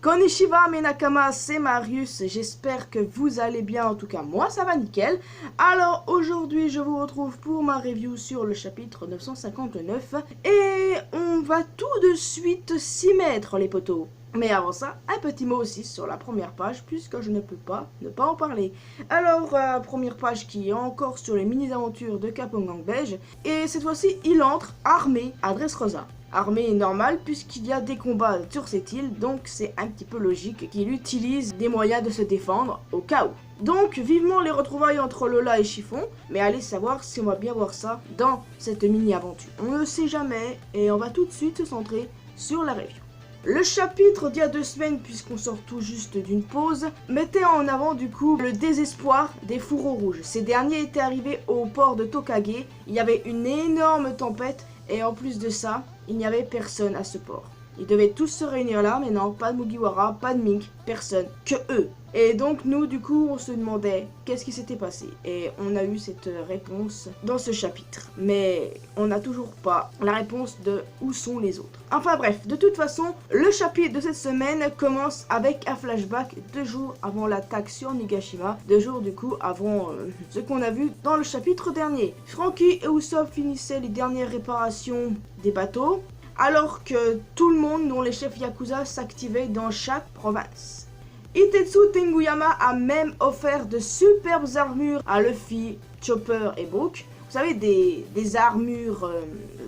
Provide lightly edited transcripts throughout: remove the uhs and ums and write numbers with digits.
Konnichiwa mes nakama, c'est Marius, j'espère que vous allez bien, en tout cas moi ça va nickel. Alors aujourd'hui je vous retrouve pour ma review sur le chapitre 959 et on va tout de suite s'y mettre les potos. Mais avant ça, un petit mot aussi sur la première page puisque je ne peux pas ne pas en parler. Alors première page qui est encore sur les mini-aventures de Capongang Beige et cette fois-ci il entre armé à Dressrosa. Armée normale puisqu'il y a des combats sur cette île, donc c'est un petit peu logique qu'il utilise des moyens de se défendre au cas où. Donc vivement les retrouvailles entre Lola et Chiffon, mais allez savoir si on va bien voir ça dans cette mini-aventure. On ne sait jamais et on va tout de suite se centrer sur la review. Le chapitre d'il y a 2 semaines, puisqu'on sort tout juste d'une pause, mettait en avant du coup le désespoir des fourreaux rouges. Ces derniers étaient arrivés au port de Tokage, il y avait une énorme tempête et en plus de ça, il n'y avait personne à ce port. Ils devaient tous se réunir là, mais non, pas de Mugiwara, pas de Mink, personne, que eux. Et donc nous, du coup, on se demandait qu'est-ce qui s'était passé. Et on a eu cette réponse dans ce chapitre. Mais on n'a toujours pas la réponse de où sont les autres. Enfin bref, de toute façon, le chapitre de cette semaine commence avec un flashback 2 jours avant l'attaque sur Nigashima. 2 jours du coup avant ce qu'on a vu dans le chapitre dernier. Franky et Usopp finissaient les dernières réparations des bateaux. Alors que tout le monde, dont les chefs Yakuza, s'activaient dans chaque province. Itetsu Tenguyama a même offert de superbes armures à Luffy, Chopper et Brook. Vous savez, des armures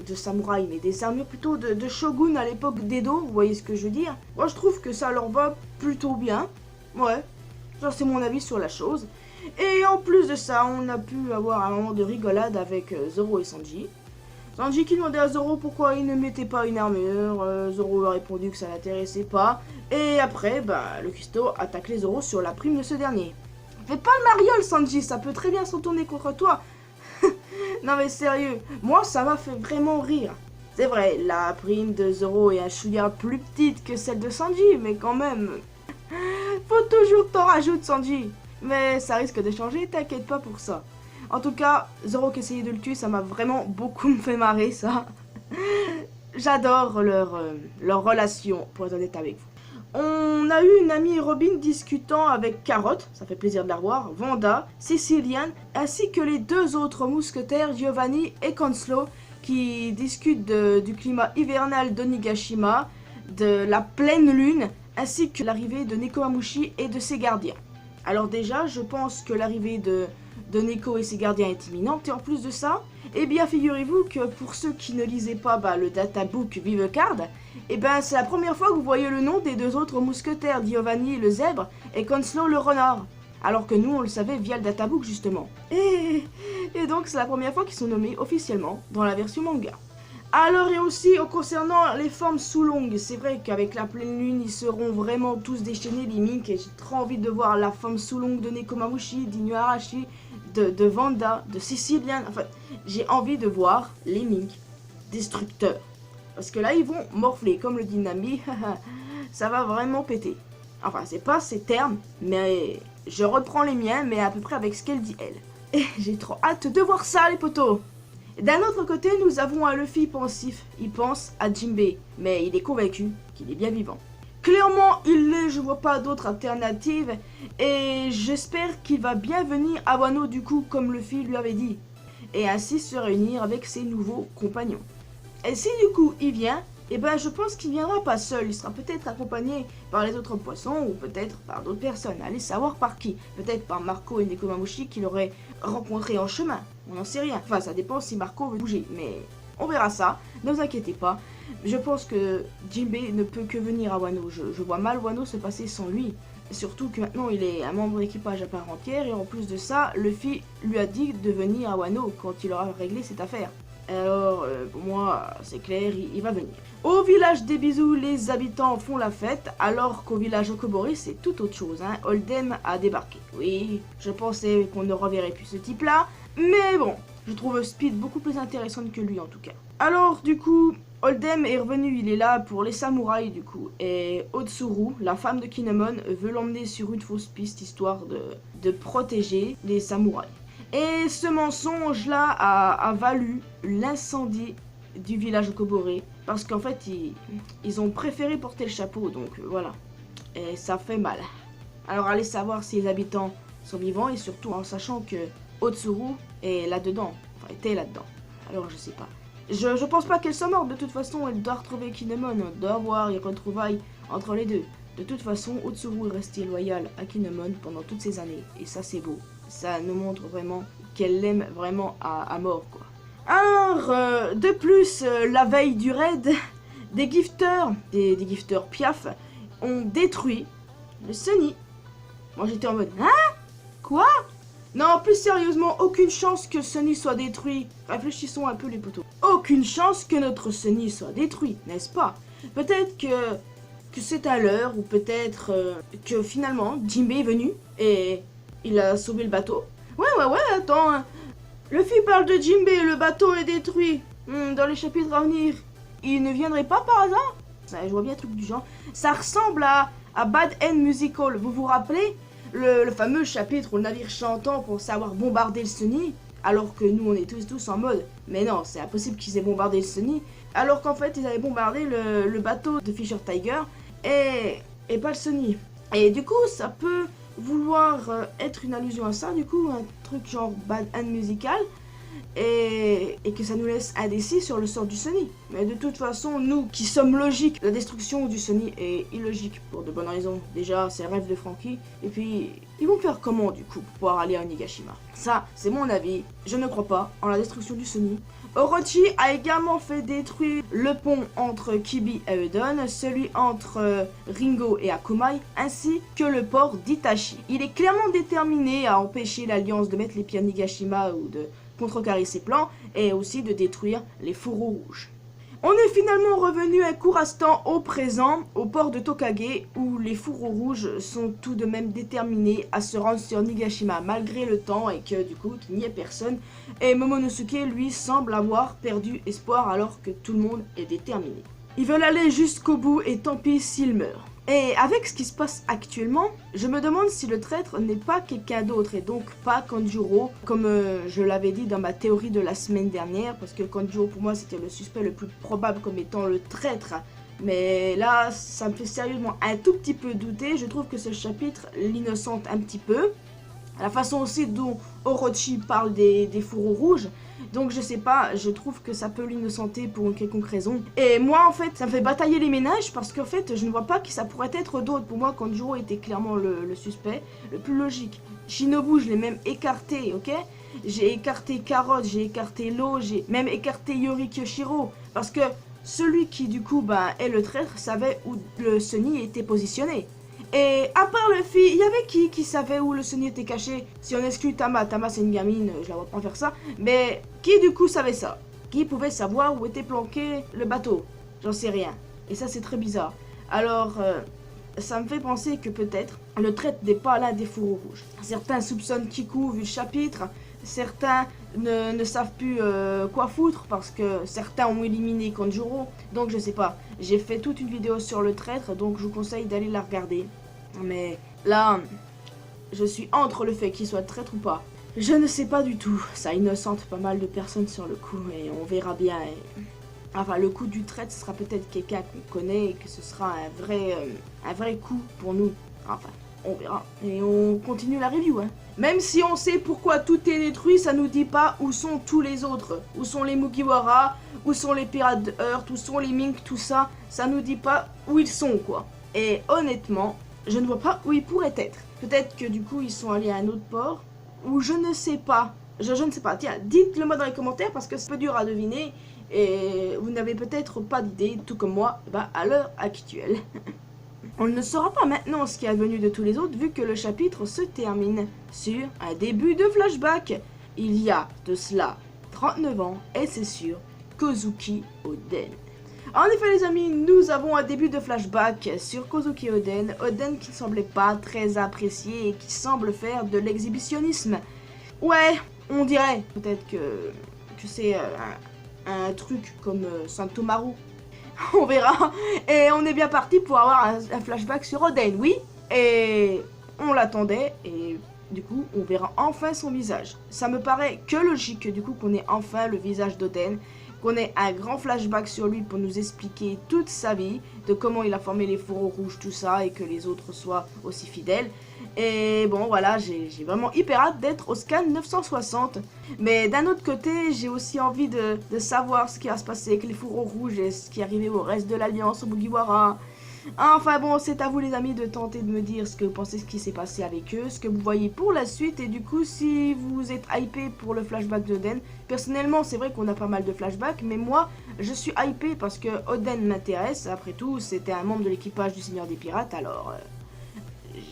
de samouraï, mais des armures plutôt de shogun à l'époque d'Edo, vous voyez ce que je veux dire? Moi je trouve que ça leur va plutôt bien, ouais, ça c'est mon avis sur la chose. Et en plus de ça, on a pu avoir un moment de rigolade avec Zoro et Sanji. Sanji qui demandait à Zoro pourquoi il ne mettait pas une armure, Zoro a répondu que ça l'intéressait pas, et après, le cuistot attaque les Zoro sur la prime de ce dernier. Fais pas le mariole Sanji, ça peut très bien se retourner contre toi. Non mais sérieux, moi ça m'a fait vraiment rire. C'est vrai, la prime de Zoro est un chouïa plus petite que celle de Sanji, mais quand même... Faut toujours que t'en rajoutes Sanji. Mais ça risque de changer, t'inquiète pas pour ça. En tout cas, Zoro qui essayait de le tuer, ça m'a vraiment beaucoup fait marrer, ça. J'adore leur relation, pour être honnête avec vous. On a eu une amie Robin discutant avec Carotte, ça fait plaisir de la revoir, Vanda, Sicilian, ainsi que les 2 autres mousquetaires, Giovanni et Kanslo, qui discutent du climat hivernal d'Onigashima, de la pleine lune, ainsi que l'arrivée de Nekomamushi et de ses gardiens. Alors déjà, je pense que l'arrivée de Neko et ses gardiens est imminente, et en plus de ça, eh bien figurez-vous que pour ceux qui ne lisaient pas le databook Vivecard, eh ben c'est la première fois que vous voyez le nom des 2 autres mousquetaires, Giovanni le zèbre et Kanslo le renard, alors que nous on le savait via le databook justement. Et donc c'est la première fois qu'ils sont nommés officiellement dans la version manga. Alors et aussi concernant les formes sous longues, c'est vrai qu'avec la pleine lune ils seront vraiment tous déchaînés les Mink, et j'ai trop envie de voir la forme sous longue de Nekomamushi, d'Inuarashi, de Vanda, de Sicilian, enfin j'ai envie de voir les Mink destructeurs. Parce que là ils vont morfler, comme le dit Nami, ça va vraiment péter. Enfin c'est pas ces termes, mais je reprends les miens, mais à peu près avec ce qu'elle dit elle. Et j'ai trop hâte de voir ça les potos. D'un autre côté, nous avons un Luffy pensif. Il pense à Jinbei, mais il est convaincu qu'il est bien vivant. Clairement, il l'est, je vois pas d'autre alternative, et j'espère qu'il va bien venir à Wano du coup, comme Luffy lui avait dit, et ainsi se réunir avec ses nouveaux compagnons. Et si du coup il vient, eh ben je pense qu'il viendra pas seul, il sera peut-être accompagné par les autres poissons, ou peut-être par d'autres personnes, allez savoir par qui. Peut-être par Marco et Nekomamushi qu'il aurait rencontré en chemin, on n'en sait rien. Enfin ça dépend si Marco veut bouger, mais on verra ça, ne vous inquiétez pas. Je pense que Jinbei ne peut que venir à Wano, je vois mal Wano se passer sans lui. Surtout que maintenant il est un membre d'équipage à part entière, et en plus de ça, Luffy lui a dit de venir à Wano quand il aura réglé cette affaire. Alors, pour moi, c'est clair, il va venir. Au village des bisous, les habitants font la fête, alors qu'au village Okobori, c'est tout autre chose, hein. Oldem a débarqué. Oui, je pensais qu'on ne reverrait plus ce type-là, Mais bon, je trouve Speed beaucoup plus intéressante que lui en tout cas. Alors du coup, Oldem est revenu, il est là pour les samouraïs du coup. Et Otsuru, la femme de Kinemon, veut l'emmener sur une fausse piste histoire de protéger les samouraïs. Et ce mensonge-là a valu l'incendie du village Kobore. Parce qu'en fait, ils ont préféré porter le chapeau, donc voilà. Et ça fait mal. Alors allez savoir si les habitants sont vivants et surtout en sachant que Otsuru est là-dedans. Enfin, était là-dedans. Alors je sais pas. Je pense pas qu'elle soit morte, de toute façon, elle doit retrouver Kinemon. Elle doit avoir les retrouvailles entre les deux. De toute façon, Otsuru est restée loyale à Kinemon pendant toutes ces années. Et ça, c'est beau. Ça nous montre vraiment qu'elle l'aime vraiment à mort, quoi. Alors, de plus, la veille du raid, des gifters Piaf, ont détruit le Sunny. Moi, j'étais en mode, hein? Quoi? Non, plus sérieusement, aucune chance que Sunny soit détruit. Réfléchissons un peu les poteaux. Aucune chance que notre Sunny soit détruit, n'est-ce pas? Peut-être que c'est un leurre, ou peut-être que finalement, Jinbei est venu et il a sauvé le bateau. Ouais, attends. Hein. Luffy parle de Jinbei, le bateau est détruit. Dans les chapitres à venir, il ne viendrait pas par hasard? Je vois bien un truc du genre. Ça ressemble à Bad End Musical, vous vous rappelez? Le fameux chapitre où le navire chantant pensait avoir bombardé le Sunny, alors que nous on est tous en mode mais non, c'est impossible qu'ils aient bombardé le Sunny, alors qu'en fait ils avaient bombardé le bateau de Fisher Tiger et pas le Sunny. Et du coup ça peut vouloir être une allusion à ça, du coup un truc genre Bad End Musical, et que ça nous laisse indécis sur le sort du Sunny. Mais de toute façon, nous qui sommes logiques, la destruction du Sunny est illogique pour de bonnes raisons. Déjà, c'est le rêve de Franky, et puis ils vont faire comment du coup pour pouvoir aller à Onigashima? Ça, c'est mon avis, je ne crois pas en la destruction du Sunny. Orochi a également fait détruire le pont entre Kibi et Eudon, celui entre Ringo et Akumai, ainsi que le port d'Itachi. Il est clairement déterminé à empêcher l'Alliance de mettre les pieds à Onigashima ou de contrecarrer ses plans, et aussi de détruire les fourreaux rouges. On est finalement revenu un court instant au présent, au port de Tokage, où les fourreaux rouges sont tout de même déterminés à se rendre sur Nigashima malgré le temps et que du coup qu'il n'y ait personne, et Momonosuke lui semble avoir perdu espoir alors que tout le monde est déterminé. Ils veulent aller jusqu'au bout et tant pis s'ils meurent. Et avec ce qui se passe actuellement, je me demande si le traître n'est pas quelqu'un d'autre et donc pas Kanjuro, comme je l'avais dit dans ma théorie de la semaine dernière, parce que Kanjuro pour moi c'était le suspect le plus probable comme étant le traître. Mais là, ça me fait sérieusement un tout petit peu douter, je trouve que ce chapitre l'innocente un petit peu. La façon aussi dont Orochi parle des fourreaux rouges. Donc je sais pas, je trouve que ça peut l'innocenter pour une quelconque raison. Et moi en fait, ça me fait batailler les ménages parce qu'en fait, je ne vois pas qui ça pourrait être d'autre. Pour moi, Kanjuro était clairement le suspect, le plus logique. Shinobu, je l'ai même écarté, ok? J'ai écarté Carotte, j'ai écarté Lo, j'ai même écarté Yori Kyoshiro. Parce que celui qui du coup est le traître savait où le Sunny était positionné. Et à part Luffy, il y avait qui savait où le Sunny était caché? Si on exclut Tama, Tama c'est une gamine, je la vois pas faire ça. Mais qui du coup savait ça? Qui pouvait savoir où était planqué le bateau? J'en sais rien. Et ça c'est très bizarre. Alors, ça me fait penser que peut-être le traître n'est pas l'un des fourreaux rouges. Certains soupçonnent Kiku vu le chapitre. Certains ne savent plus quoi foutre parce que certains ont éliminé Kanjuro. Donc je sais pas. J'ai fait toute une vidéo sur le traître, donc je vous conseille d'aller la regarder. Mais là, je suis entre le fait qu'il soit traître ou pas. Je ne sais pas du tout. Ça innocente pas mal de personnes sur le coup et on verra bien. Enfin, le coup du traître, ce sera peut-être quelqu'un qu'on connaît et que ce sera un vrai coup pour nous. Enfin, on verra. Et on continue la review, hein. Même si on sait pourquoi tout est détruit, ça nous dit pas où sont tous les autres. Où sont les Mugiwara, où sont les pirates de Heart, où sont les Mink, tout ça. Ça nous dit pas où ils sont, quoi. Et honnêtement, je ne vois pas où ils pourraient être. Peut-être que du coup, ils sont allés à un autre port. Ou je ne sais pas. Je ne sais pas. Tiens, dites-le moi dans les commentaires parce que c'est peu dur à deviner. Et vous n'avez peut-être pas d'idée, tout comme moi, à l'heure actuelle. On ne saura pas maintenant ce qui est advenu de tous les autres vu que le chapitre se termine sur un début de flashback. Il y a de cela 39 ans et c'est sur Kozuki Oden. En effet les amis, nous avons un début de flashback sur Kozuki Oden. Oden qui ne semblait pas très apprécié et qui semble faire de l'exhibitionnisme. Ouais, On dirait peut-être que c'est un truc comme Santomaru. On verra. Et on est bien parti pour avoir un flashback sur Oden, oui. Et on l'attendait et du coup on verra enfin son visage. Ça me paraît que logique du coup qu'on ait enfin le visage d'Oden, qu'on ait un grand flashback sur lui pour nous expliquer toute sa vie, de comment il a formé les fourreaux rouges, tout ça, et que les autres soient aussi fidèles. Et bon voilà, j'ai vraiment hyper hâte d'être au scan 960. Mais d'un autre côté, j'ai aussi envie de savoir ce qui va se passer avec les fourreaux rouges et ce qui est arrivé au reste de l'Alliance, au Mugiwara. Enfin bon, c'est à vous les amis de tenter de me dire ce que vous pensez ce qui s'est passé avec eux, ce que vous voyez pour la suite et du coup si vous êtes hypé pour le flashback d'Oden. Personnellement c'est vrai qu'on a pas mal de flashbacks mais moi je suis hypé parce que Oden m'intéresse, après tout c'était un membre de l'équipage du Seigneur des Pirates alors...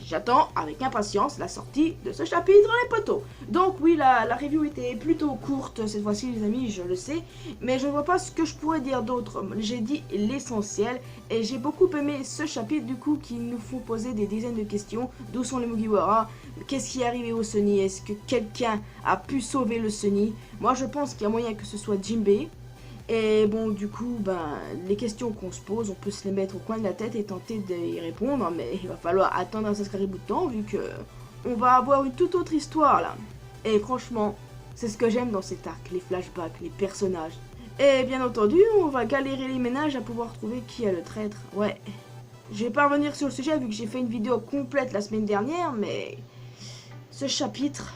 J'attends avec impatience la sortie de ce chapitre les potos. Donc oui, la review était plutôt courte cette fois-ci les amis, je le sais. Mais je ne vois pas ce que je pourrais dire d'autre. J'ai dit l'essentiel et j'ai beaucoup aimé ce chapitre du coup qui nous font poser des dizaines de questions. D'où sont les Mugiwara? Qu'est-ce qui est arrivé au Sunny? Est-ce que quelqu'un a pu sauver le Sunny? Moi je pense qu'il y a moyen que ce soit Jinbei. Et bon, du coup, les questions qu'on se pose, on peut se les mettre au coin de la tête et tenter d'y répondre, mais il va falloir attendre un sacré bout de temps, vu que on va avoir une toute autre histoire, là. Et franchement, c'est ce que j'aime dans cet arc, les flashbacks, les personnages. Et bien entendu, on va galérer les ménages à pouvoir trouver qui est le traître. Ouais, je vais pas revenir sur le sujet, vu que j'ai fait une vidéo complète la semaine dernière, mais ce chapitre,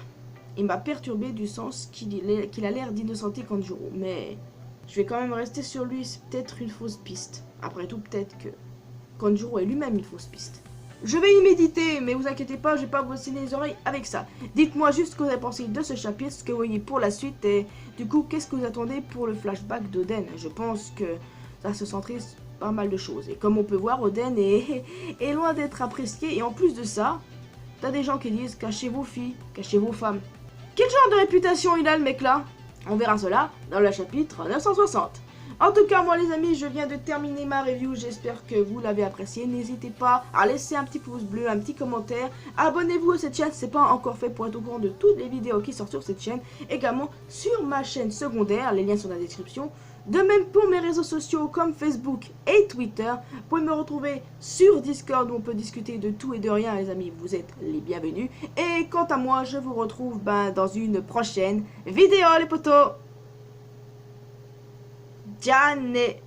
il m'a perturbé du sens qu'il a l'air d'innocenter Kanjuro, mais... je vais quand même rester sur lui, c'est peut-être une fausse piste. Après tout, peut-être que Kanjuro est lui-même une fausse piste. Je vais y méditer, mais vous inquiétez pas, je vais pas vous saigner les oreilles avec ça. Dites-moi juste ce que vous avez pensé de ce chapitre, ce que vous voyez pour la suite, et du coup, qu'est-ce que vous attendez pour le flashback d'Oden. Je pense que ça se centrise pas mal de choses. Et comme on peut voir, Oden est loin d'être apprécié, et en plus de ça, t'as des gens qui disent « cachez vos filles, cachez vos femmes ». Quel genre de réputation il a le mec là? On verra cela dans le chapitre 960. En tout cas, moi les amis, je viens de terminer ma review. J'espère que vous l'avez apprécié. N'hésitez pas à laisser un petit pouce bleu, un petit commentaire. Abonnez-vous à cette chaîne si ce n'est pas encore fait pour être au courant de toutes les vidéos qui sortent sur cette chaîne. Également sur ma chaîne secondaire, les liens sont dans la description. De même pour mes réseaux sociaux comme Facebook et Twitter. Vous pouvez me retrouver sur Discord où on peut discuter de tout et de rien les amis, vous êtes les bienvenus. Et quant à moi, je vous retrouve dans une prochaine vidéo les potos. Gianni.